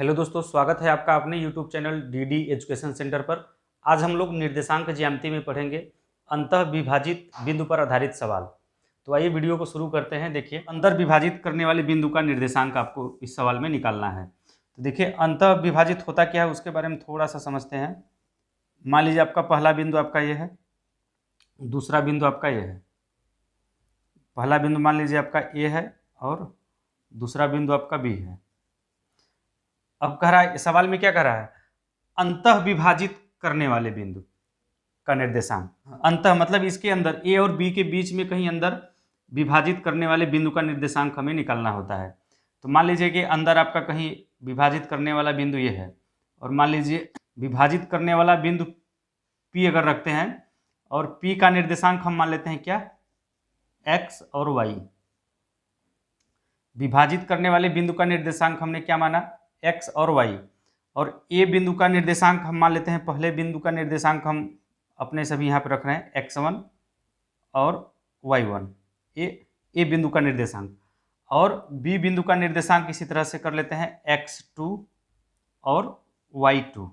Hello दोस्तों, स्वागत है आपका अपने YouTube channel DD education centre पर। आज हम लोग निर्देशांक ज्यामिति में पढ़ेंगे अंतः विभाजित बिंदु पर आधारित सवाल। तो आइए वीडियो को शुरू करते हैं। देखिए, अंतर विभाजित करने वाले बिंदु का निर्देशांक आपको इस सवाल में निकालना है। तो देखिए, अंतः विभाजित होता क्या है उसके बारे में थोड़ा सा समझते हैं। मान लीजिए आपका पहला बिंदु आपका ये है, दूसरा बिंदु आपका ये है। पहला बिंदु मान लीजिए आपका ए है और दूसरा बिंदु आपका बी है। अब कह रहा है, सवाल में क्या कह रहा है, अंतः विभाजित करने वाले बिंदु का निर्देशांक। अंतः मतलब इसके अंदर ए और बी के बीच में कहीं अंदर विभाजित करने वाले बिंदु का निर्देशांक हमें निकालना होता है। तो मान लीजिए कि अंदर आपका कहीं विभाजित करने वाला बिंदु ये है, और मान लीजिए विभाजित करने वाला बिंदु पी अगर रखते हैं, और पी का निर्देशांक हम मान लेते हैं क्या, एक्स और वाई। विभाजित करने वाले बिंदु का निर्देशांक हमने क्या माना, एक्स और वाई। और ए बिंदु का निर्देशांक हम मान लेते हैं, पहले बिंदु का निर्देशांक हम अपने सभी यहाँ पर रख रहे हैं x1 और y1, ए बिंदु का निर्देशांक। और बी बिंदु का निर्देशांक इसी तरह से कर लेते हैं x2 और y2।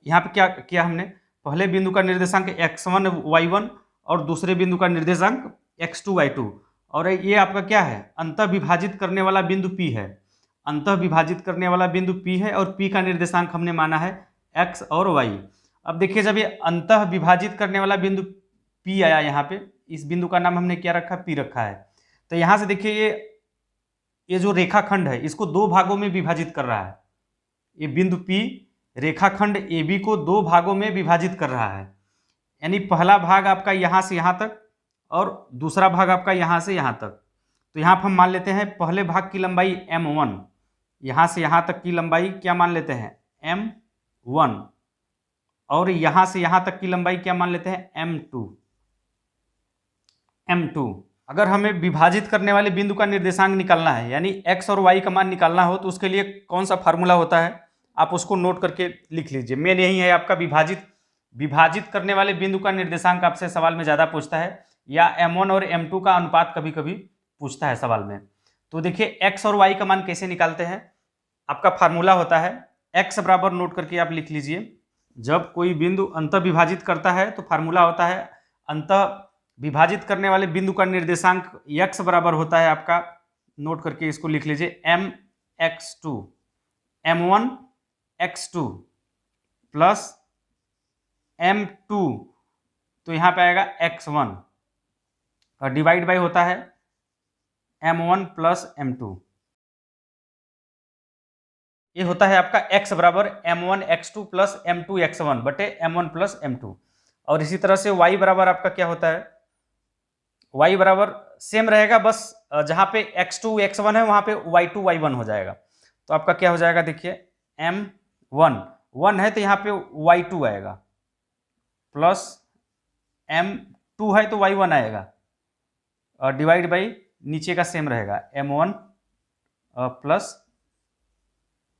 यहाँ पे क्या किया हमने, पहले बिंदु का निर्देशांक x1 y1 और दूसरे बिंदु का निर्देशांक x2 y2। और ये आपका क्या है, अंतः विभाजित करने वाला बिंदु p है। अंतः विभाजित करने वाला बिंदु P है और P का निर्देशांक हमने माना है x और y। अब देखिए, जब ये अंतः विभाजित करने वाला बिंदु P आया, यहाँ पे इस बिंदु का नाम हमने क्या रखा, P रखा है। तो यहाँ से देखिए, ये जो रेखाखंड है इसको दो भागों में विभाजित कर रहा है। ये बिंदु P रेखाखंड AB को दो भागों में विभाजित कर रहा है। यानी पहला भाग आपका यहाँ से यहाँ तक और दूसरा भाग आपका यहाँ से यहाँ तक। तो यहाँ पर हम मान लेते हैं पहले भाग की लंबाई m1, यहाँ से यहाँ तक की लंबाई क्या मान लेते हैं, m1, और यहाँ से यहाँ तक की लंबाई क्या मान लेते हैं, m2। अगर हमें विभाजित करने वाले बिंदु का निर्देशांक निकालना है, यानी x और y का मान निकालना हो, तो उसके लिए कौन सा फार्मूला होता है, आप उसको नोट करके लिख लीजिए। मेन यही है आपका, विभाजित करने वाले बिंदु का निर्देशांक आपसे सवाल में ज़्यादा पूछता है, या m1 और m2 का अनुपात कभी कभी पूछता है सवाल में। तो देखिए, x और y का मान कैसे निकालते हैं, आपका फार्मूला होता है x बराबर, नोट करके आप लिख लीजिए। जब कोई बिंदु अंतः विभाजित करता है तो फार्मूला होता है, अंतः विभाजित करने वाले बिंदु का निर्देशांक x बराबर होता है आपका, नोट करके इसको लिख लीजिए, mx2, m1 x2 plus m2, तो यहाँ पे आएगा x1, और डिवाइड बाई होता है m1 प्लस m2। ये होता है आपका x बराबर m1 x2 plus m2 x1 बटे m1 प्लस m2। और इसी तरह से y बराबर आपका क्या होता है, y बराबर सेम रहेगा, बस जहाँ पे x2 x1 है वहाँ पे y2 y1 हो जाएगा। तो आपका क्या हो जाएगा, देखिए m1 1 है तो यहाँ पे y2 आएगा, प्लस m2 है तो y1 आएगा, और डिवाइड बाई नीचे का सेम रहेगा m1 प्लस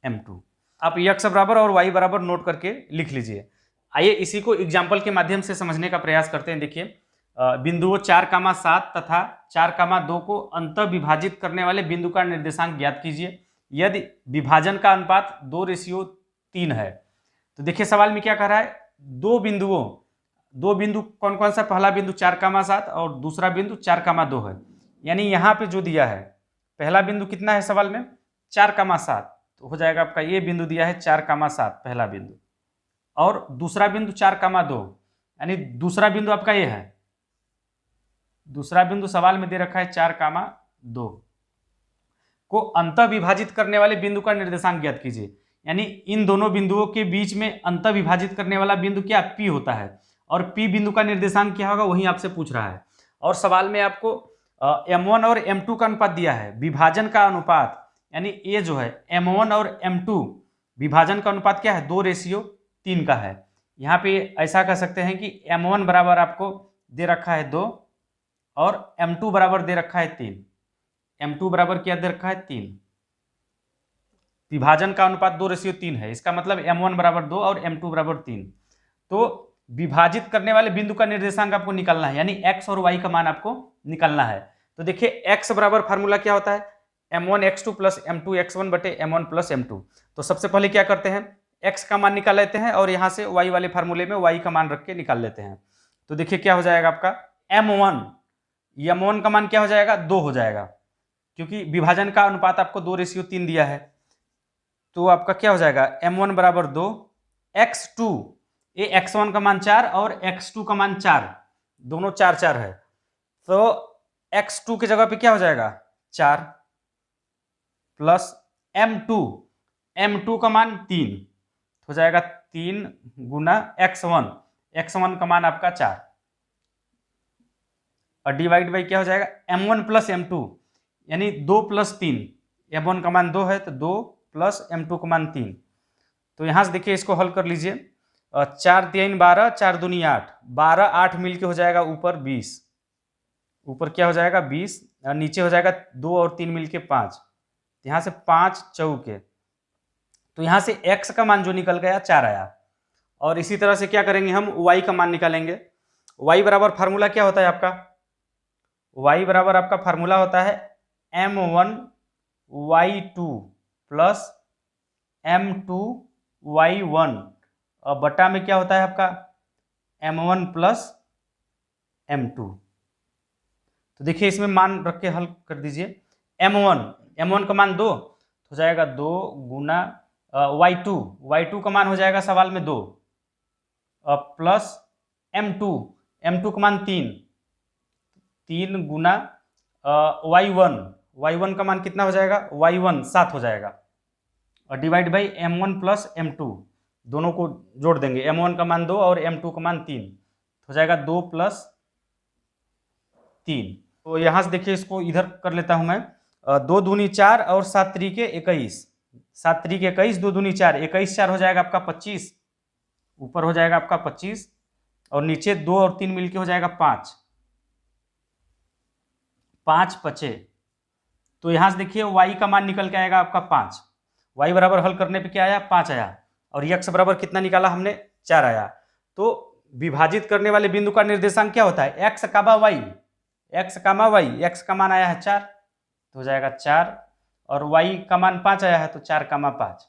m2। आप x बराबर और y बराबर नोट करके लिख लीजिए। आइए इसी को एग्जाम्पल के माध्यम से समझने का प्रयास करते हैं। देखिए, बिंदुओं 4,7 तथा 4,2 को अंतः विभाजित करने वाले बिंदु का निर्देशांक ज्ञात कीजिए यदि विभाजन का अनुपात 2:3 है। तो देखिए, सवाल में क्या कह रहा है, दो बिंदु कौन कौन सा, पहला बिंदु 4,7 और दूसरा बिंदु 4,2 है। यानी यहाँ पे जो दिया है, पहला बिंदु कितना है सवाल में, 4,7, तो हो जाएगा आपका ये बिंदु दिया है 4,7 पहला बिंदु, और दूसरा बिंदु 4,2, यानी दूसरा बिंदु आपका ये है, दूसरा बिंदु सवाल में दे रखा है 4,2 को अंतः विभाजित करने वाले बिंदु का निर्देशांक ज्ञात कीजिए। यानी इन दोनों बिंदुओं के बीच में अंतः विभाजित करने वाला बिंदु क्या, P होता है, और P बिंदु का निर्देशांक क्या होगा वही आपसे पूछ रहा है। और सवाल में आपको m1 और m2 का अनुपात दिया है, विभाजन का अनुपात, यानी ये जो है m1 और m2 विभाजन का अनुपात क्या है, 2:3 का है। यहाँ पे ऐसा कह सकते हैं कि m1 बराबर आपको दे रखा है 2 और m2 बराबर दे रखा है 3। m2 बराबर क्या दे रखा है, 3। विभाजन का अनुपात 2:3 है, इसका मतलब m1 बराबर 2 और m2 बराबर 3। तो विभाजित करने वाले बिंदु का निर्देशांक आपको निकालना है, यानी x और y का मान आपको निकालना है। तो देखिए, x बराबर फार्मूला क्या होता है, m1x2 प्लस m2x1 बटे m1 प्लस m2। तो सबसे पहले क्या करते हैं, x का मान निकाल लेते हैं और यहाँ से y वाले फार्मूले में y का मान रख के निकाल लेते हैं। तो देखिए क्या हो जाएगा आपका m1, m1 का मान क्या हो जाएगा 2 हो जाएगा, क्योंकि विभाजन का अनुपात आपको 2:3 दिया है। तो आपका क्या हो जाएगा m1 बराबर 2, x2 ये x1 का मान 4 और x2 का मान 4, दोनों 4 4 है, तो x2 की जगह पे क्या हो जाएगा 4 प्लस m2 का मान 3 हो जाएगा 3 गुना x1 का मान आपका 4 और डिवाइड बाई क्या हो जाएगा m1 प्लस m2 यानी 2 प्लस 3, m1 का मान 2 है तो 2 प्लस m2 का मान 3। तो यहाँ से देखिए इसको हल कर लीजिए, 4 3 12, 4 दूनी 8, 12 8 मिलके हो जाएगा ऊपर 20, ऊपर क्या हो जाएगा 20 और नीचे हो जाएगा 2 और 3 मिलके 5, यहाँ से 5 चौके, तो यहाँ से x का मान जो निकल गया 4 आया। और इसी तरह से क्या करेंगे हम y का मान निकालेंगे। y बराबर फार्मूला क्या होता है आपका, y बराबर आपका फार्मूला होता है m1 y2 plus m2 y1 और बटा में क्या होता है आपका m1 प्लस m2। तो देखिए इसमें मान रख के हल कर दीजिए, m1 का मान 2 हो जाएगा 2 गुना y2 का मान हो जाएगा सवाल में 2 प्लस m2 का मान 3 गुना y1 का मान कितना हो जाएगा y1 7 हो जाएगा और divide by m1 plus m2, दोनों को जोड़ देंगे, m1 का मान 2 और m2 का मान 3 हो जाएगा 2 प्लस 3। तो यहाँ से देखिए इसको इधर कर लेता हूँ मैं, 2 दूनी 4 और 7 त्रिके 21, 7 त्रिके 21, 2 दूनी 4, 21 4 हो जाएगा आपका 25, ऊपर हो जाएगा आपका 25 और नीचे 2 और 3 मिलके हो जाएगा 5 5 तो यहाँ से देखिए y का मान निकल के आएगा आपका 5, y बराबर हल करने पे क्या आया 5 आया और x बराबर कितना निकाला हमने 4 आया। तो विभाजित करने वाले बिंदु का निर्देशांक क्या होता है x कामा y, x का मान आया है 4 तो हो जाएगा 4 और y का मान 5 आया है तो 4,5,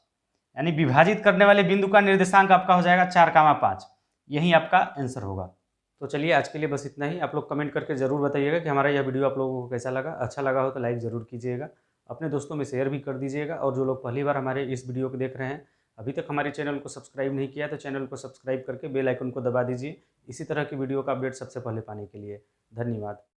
यानी विभाजित करने वाले बिंदु का निर्देशांक आपका हो जाएगा 4,5, यही आपका आंसर होगा। तो चलिए आज के लिए बस इतना ही। आप लोग कमेंट करके ज़रूर बताइएगा कि हमारा यह वीडियो आप लोगों को कैसा लगा। अच्छा लगा हो तो लाइक ज़रूर कीजिएगा, अपने दोस्तों में शेयर भी कर दीजिएगा और जो लोग पहली बार हमारे इस वीडियो को देख रहे हैं अभी तक हमारे चैनल को सब्सक्राइब नहीं किया तो चैनल को सब्सक्राइब करके बेल आइकन को दबा दीजिए इसी तरह की वीडियो का अपडेट सबसे पहले पाने के लिए। धन्यवाद।